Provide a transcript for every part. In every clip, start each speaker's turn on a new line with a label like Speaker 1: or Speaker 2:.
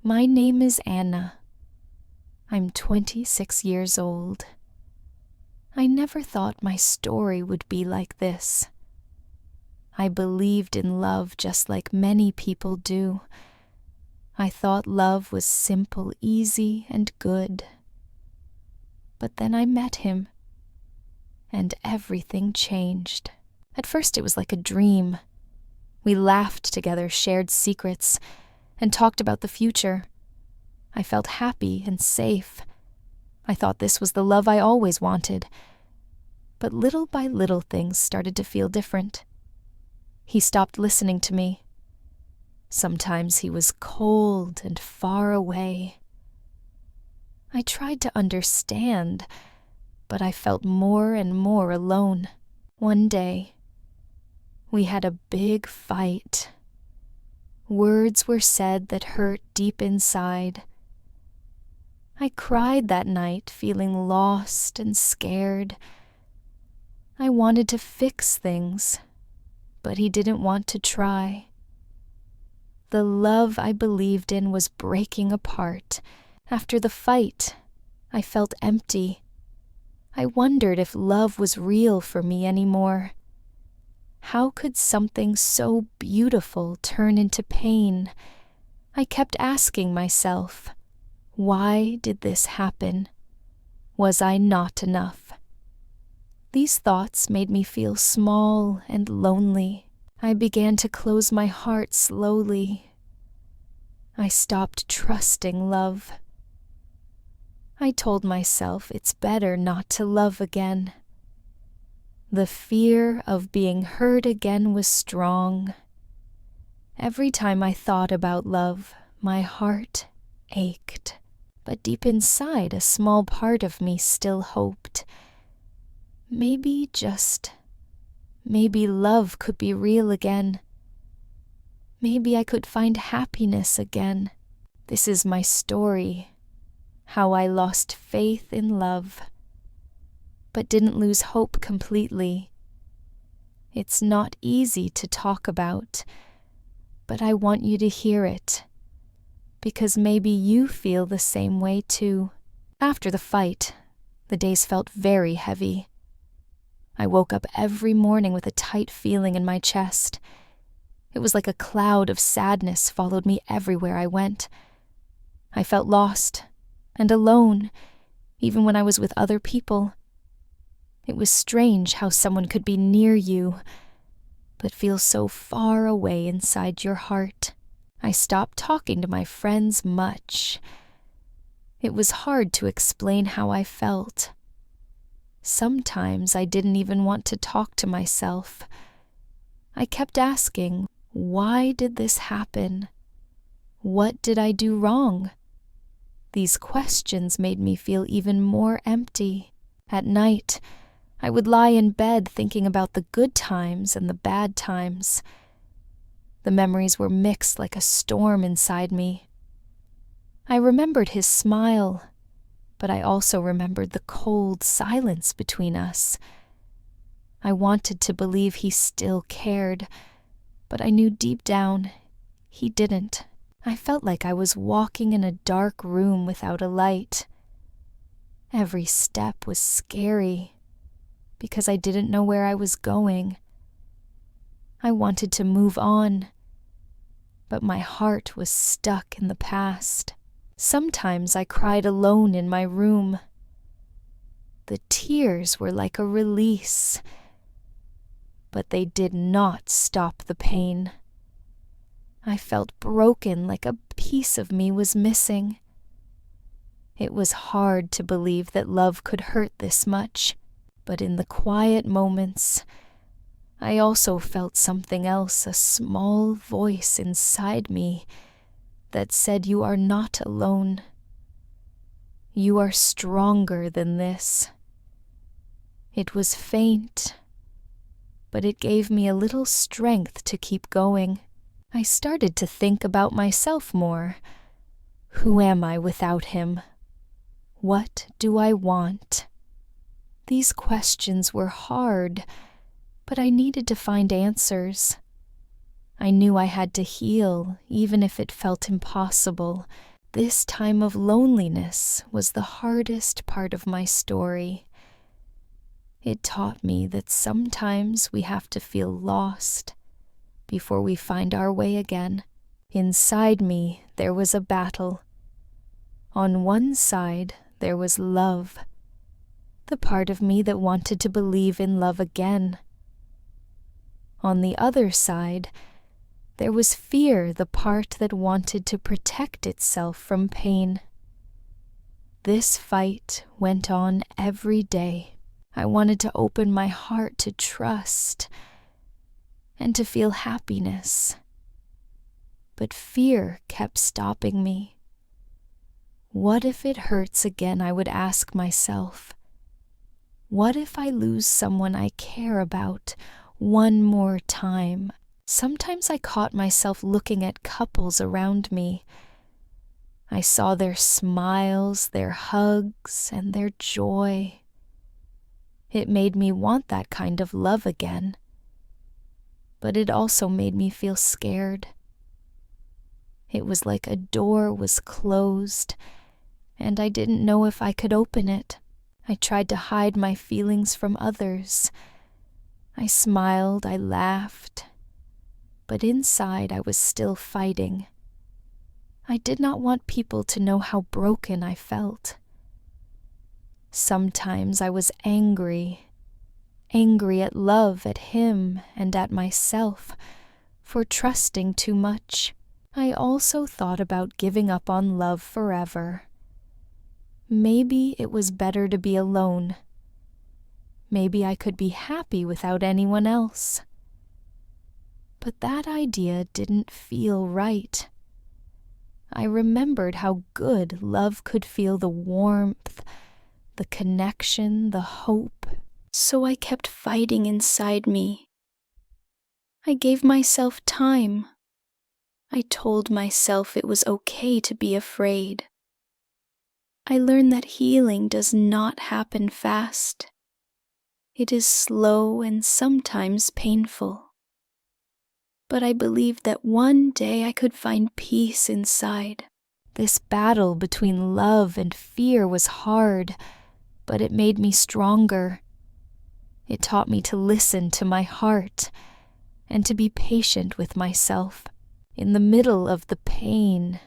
Speaker 1: My name is Anna. I'm 26 years old. I never thought my story would be like this. I believed in love just like many people do. I thought love was simple, easy, and good. But then I met him, and everything changed. At first it was like a dream. We laughed together, shared secrets, and talked about the future. I felt happy and safe. I thought this was the love I always wanted. But little by little things started to feel different. He stopped listening to me. Sometimes he was cold and far away. I tried to understand, but I felt more and more alone. One day, we had a big fight. Words were said that hurt deep inside. I cried that night, feeling lost and scared. I wanted to fix things, but he didn't want to try. The love I believed in was breaking apart. After the fight, I felt empty. I wondered if love was real for me anymore. How could something so beautiful turn into pain? I kept asking myself, why did this happen? Was I not enough? These thoughts made me feel small and lonely. I began to close my heart slowly. I stopped trusting love. I told myself it's better not to love again. The fear of being hurt again was strong. Every time I thought about love, my heart ached. But deep inside, a small part of me still hoped. Maybe love could be real again. Maybe I could find happiness again. This is my story, how I lost faith in love, but didn't lose hope completely. It's not easy to talk about, but I want you to hear it, because maybe you feel the same way too. After the fight, the days felt very heavy. I woke up every morning with a tight feeling in my chest. It was like a cloud of sadness followed me everywhere I went. I felt lost and alone, even when I was with other people. It was strange how someone could be near you, but feel so far away inside your heart. I stopped talking to my friends much. It was hard to explain how I felt. Sometimes I didn't even want to talk to myself. I kept asking, why did this happen? What did I do wrong? These questions made me feel even more empty. At night, I would lie in bed thinking about the good times and the bad times. The memories were mixed like a storm inside me. I remembered his smile, but I also remembered the cold silence between us. I wanted to believe he still cared, but I knew deep down he didn't. I felt like I was walking in a dark room without a light. Every step was scary, because I didn't know where I was going. I wanted to move on, but my heart was stuck in the past. Sometimes I cried alone in my room. The tears were like a release, but they did not stop the pain. I felt broken, like a piece of me was missing. It was hard to believe that love could hurt this much, but in the quiet moments, I also felt something else, a small voice inside me that said, you are not alone. You are stronger than this. It was faint, but it gave me a little strength to keep going. I started to think about myself more. Who am I without him? What do I want? These questions were hard, but I needed to find answers. I knew I had to heal, even if it felt impossible. this time of loneliness was the hardest part of my story. It taught me that sometimes we have to feel lost before we find our way again. Inside me, there was a battle. On one side, there was love, the part of me that wanted to believe in love again. On the other side, there was fear, the part that wanted to protect itself from pain. This fight went on every day. I wanted to open my heart to trust and to feel happiness. But fear kept stopping me. What if it hurts again, I would ask myself. What if I lose someone I care about one more time? Sometimes I caught myself looking at couples around me. I saw their smiles, their hugs, and their joy. It made me want that kind of love again. But it also made me feel scared. It was like a door was closed, and I didn't know if I could open it. I tried to hide my feelings from others. I smiled, I laughed, but inside I was still fighting. I did not want people to know how broken I felt. Sometimes I was angry at love, at him, and at myself for trusting too much. I also thought about giving up on love forever. Maybe it was better to be alone. Maybe I could be happy without anyone else. But that idea didn't feel right. I remembered how good love could feel, the warmth, the connection, the hope. So I kept fighting inside me. I gave myself time. I told myself it was okay to be afraid. I learned that healing does not happen fast. It is slow and sometimes painful. But I believed that one day I could find peace inside. This battle between love and fear was hard, but it made me stronger. It taught me to listen to my heart and to be patient with myself. In the middle of the pain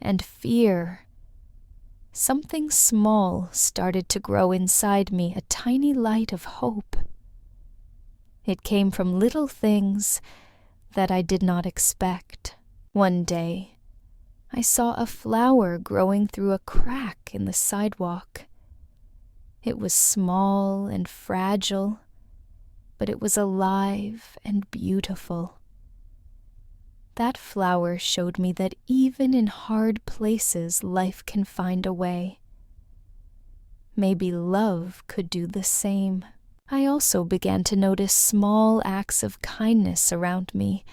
Speaker 1: and fear, something small started to grow inside me, a tiny light of hope. It came from little things that I did not expect. One day, I saw a flower growing through a crack in the sidewalk. It was small and fragile, but it was alive and beautiful. That flower showed me that even in hard places, life can find a way. Maybe love could do the same. I also began to notice small acts of kindness around me.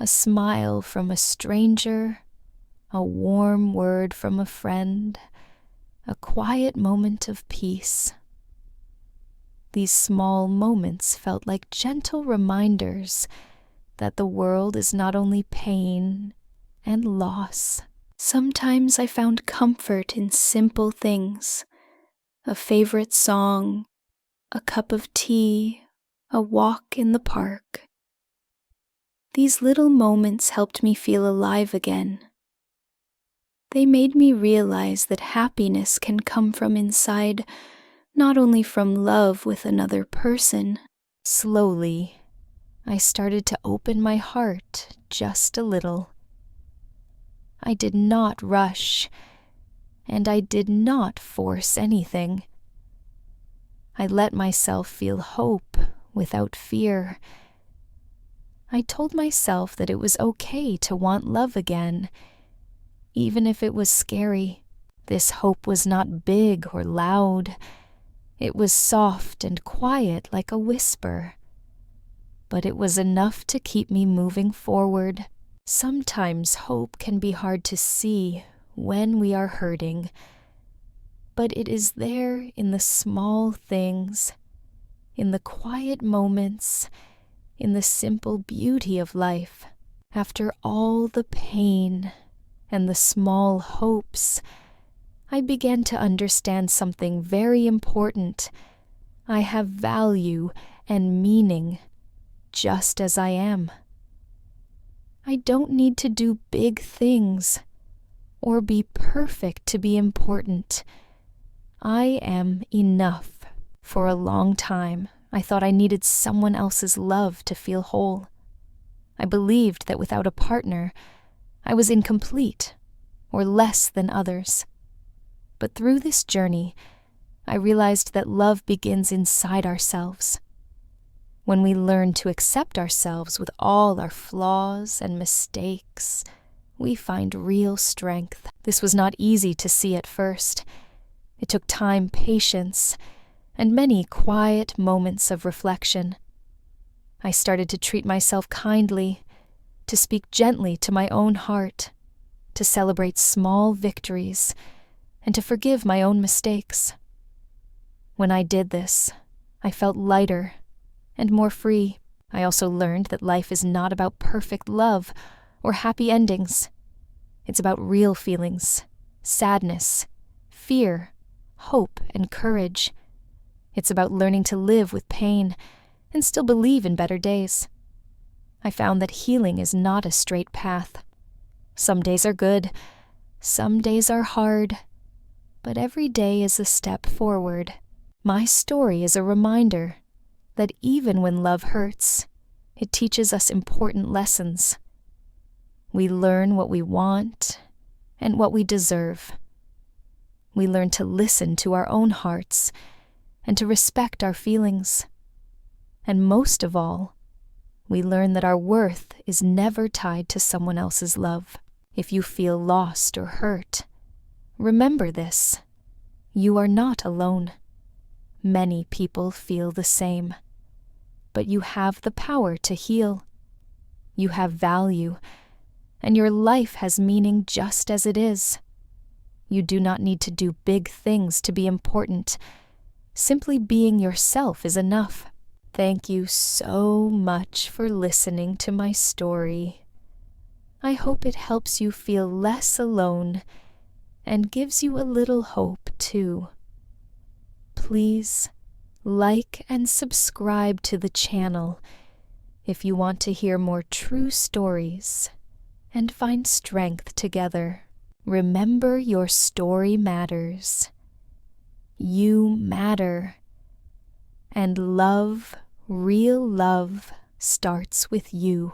Speaker 1: A smile from a stranger, a warm word from a friend, a quiet moment of peace. These small moments felt like gentle reminders that the world is not only pain and loss. Sometimes I found comfort in simple things, a favorite song, a cup of tea, a walk in the park. These little moments helped me feel alive again. They made me realize that happiness can come from inside, not only from love with another person. Slowly, I started to open my heart just a little. I did not rush, and I did not force anything. I let myself feel hope without fear. I told myself that it was okay to want love again, even if it was scary. This hope was not big or loud. It was soft and quiet like a whisper. But it was enough to keep me moving forward. Sometimes hope can be hard to see when we are hurting, but it is there in the small things, in the quiet moments, in the simple beauty of life. After all the pain and the small hopes, I began to understand something very important. I have value and meaning, just as I am. I don't need to do big things or be perfect to be important. I am enough. For a long time, I thought I needed someone else's love to feel whole. I believed that without a partner, I was incomplete or less than others. But through this journey, I realized that love begins inside ourselves. When we learn to accept ourselves with all our flaws and mistakes, we find real strength. This was not easy to see at first. It took time, patience, and many quiet moments of reflection. I started to treat myself kindly, to speak gently to my own heart, to celebrate small victories, and to forgive my own mistakes. When I did this, I felt lighter and more free. I also learned that life is not about perfect love or happy endings. It's about real feelings, sadness, fear, hope, and courage. It's about learning to live with pain and still believe in better days. I found that healing is not a straight path. Some days are good, some days are hard, but every day is a step forward. My story is a reminder that even when love hurts, it teaches us important lessons. We learn what we want and what we deserve. We learn to listen to our own hearts and to respect our feelings. And most of all, we learn that our worth is never tied to someone else's love. If you feel lost or hurt, remember this: you are not alone. Many people feel the same. But you have the power to heal. You have value, and your life has meaning just as it is. You do not need to do big things to be important. Simply being yourself is enough. Thank you so much for listening to my story. I hope it helps you feel less alone and gives you a little hope, too. Please like and subscribe to the channel if you want to hear more true stories and find strength together. Remember, your story matters. You matter. And love, real love, starts with you.